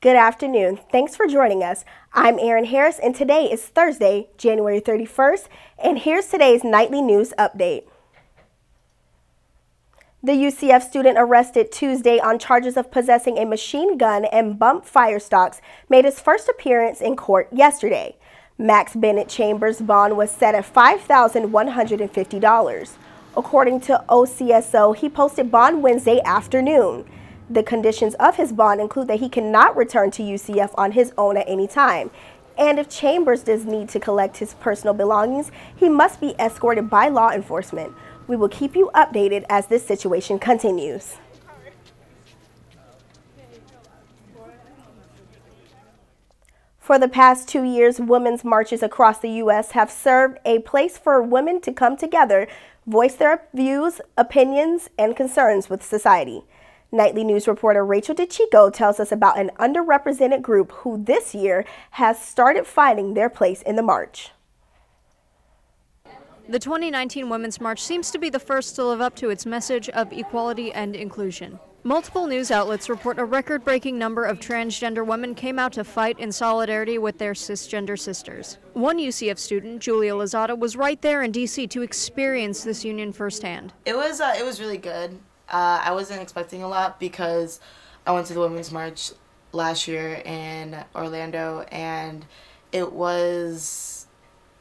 Good afternoon. Thanks for joining us. I'm Erin Harris, and today is Thursday, January 31st, and here's today's nightly news update. The UCF student arrested Tuesday on charges of possessing a machine gun and bump fire stocks made his first appearance in court yesterday. Max Bennett Chambers' bond was set at $5,150. According to OCSO, he posted bond Wednesday afternoon. The conditions of his bond include that he cannot return to UCF on his own at any time. And if Chambers does need to collect his personal belongings, he must be escorted by law enforcement. We will keep you updated as this situation continues. For the past 2 years, women's marches across the U.S. have served a place for women to come together, voice their views, opinions, and concerns with society. Nightly news reporter Rachel DeChico tells us about an underrepresented group who this year has started finding their place in the march. The 2019 Women's March seems to be the first to live up to its message of equality and inclusion. Multiple news outlets report a record-breaking number of transgender women came out to fight in solidarity with their cisgender sisters. One UCF student, Julia Lozada, was right there in D.C. to experience this union firsthand. It was really good. I wasn't expecting a lot because I went to the Women's March last year in Orlando, and it was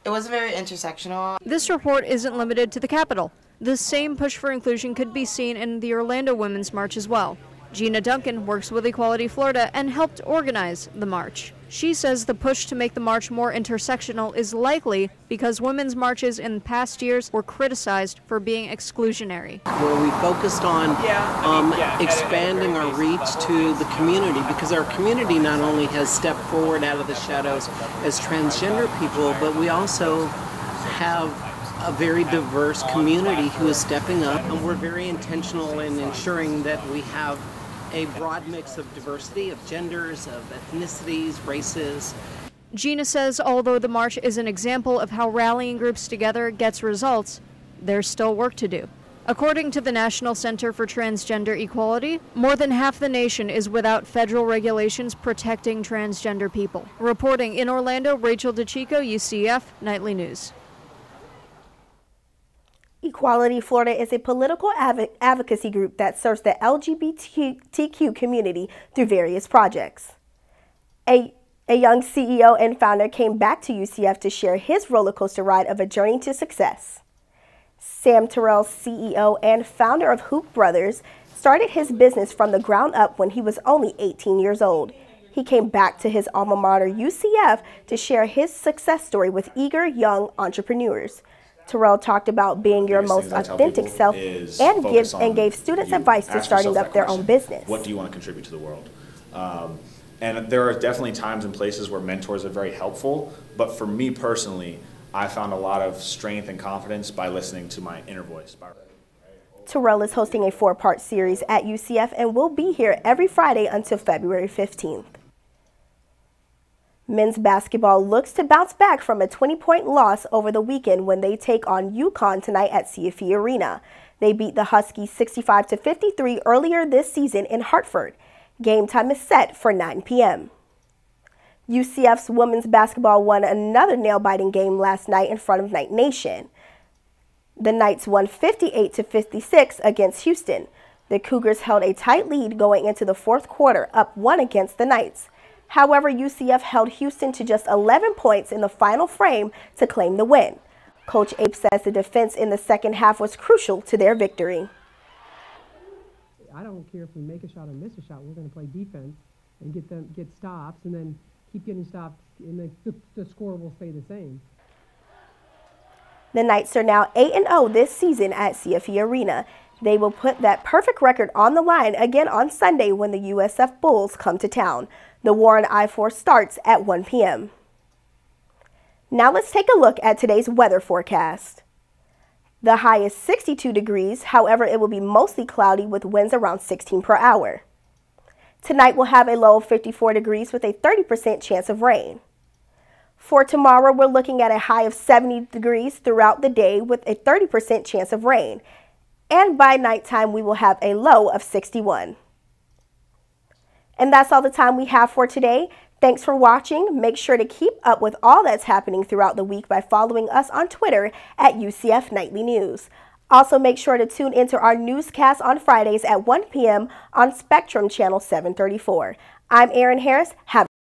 very intersectional. This report isn't limited to the Capitol. The same push for inclusion could be seen in the Orlando Women's March as well. Gina Duncan works with Equality Florida and helped organize the march. She says the push to make the march more intersectional is likely because women's marches in past years were criticized for being exclusionary. Where we focused on expanding our reach to the community, because our community not only has stepped forward out of the shadows as transgender people, but we also have a very diverse community who is stepping up, and we're very intentional in ensuring that we have a broad mix of diversity, of genders, of ethnicities, races. Gina says although the march is an example of how rallying groups together gets results, there's still work to do. According to the National Center for Transgender Equality, more than half the nation is without federal regulations protecting transgender people. Reporting in Orlando, Rachel DeChico, UCF Nightly News. Equality Florida is a political advocacy group that serves the LGBTQ community through various projects. A young CEO and founder came back to UCF to share his roller coaster ride of a journey to success. Sam Terrell, CEO and founder of Hoop Brothers, started his business from the ground up when he was only 18 years old. He came back to his alma mater, UCF, to share his success story with eager young entrepreneurs. Terrell talked about being your most authentic self and gave students advice to starting up their own business. What do you want to contribute to the world? And there are definitely times and places where mentors are very helpful, but for me personally, I found a lot of strength and confidence by listening to my inner voice. Terrell is hosting a 4-part series at UCF and will be here every Friday until February 15th. Men's basketball looks to bounce back from a 20-point loss over the weekend when they take on UConn tonight at CFE Arena. They beat the Huskies 65-53 earlier this season in Hartford. Game time is set for 9 p.m. UCF's women's basketball won another nail-biting game last night in front of Knight Nation. The Knights won 58-56 against Houston. The Cougars held a tight lead going into the fourth quarter, up 1 against the Knights. However, UCF held Houston to just 11 points in the final frame to claim the win. Coach Ape says the defense in the second half was crucial to their victory. I don't care if we make a shot or miss a shot. We're going to play defense and get stops and then keep getting stops, and the score will stay the same. The Knights are now 8-0 this season at CFE Arena. They will put that perfect record on the line again on Sunday when the USF Bulls come to town. The war on I-4 starts at 1 p.m. Now let's take a look at today's weather forecast. The high is 62 degrees, however, it will be mostly cloudy with winds around 16 per hour. Tonight we'll have a low of 54 degrees with a 30% chance of rain. For tomorrow, we're looking at a high of 70 degrees throughout the day with a 30% chance of rain. And by nighttime, we will have a low of 61. And that's all the time we have for today. Thanks for watching. Make sure to keep up with all that's happening throughout the week by following us on Twitter at UCF Nightly News. Also, make sure to tune into our newscast on Fridays at 1 p.m. on Spectrum Channel 734. I'm Erin Harris. Have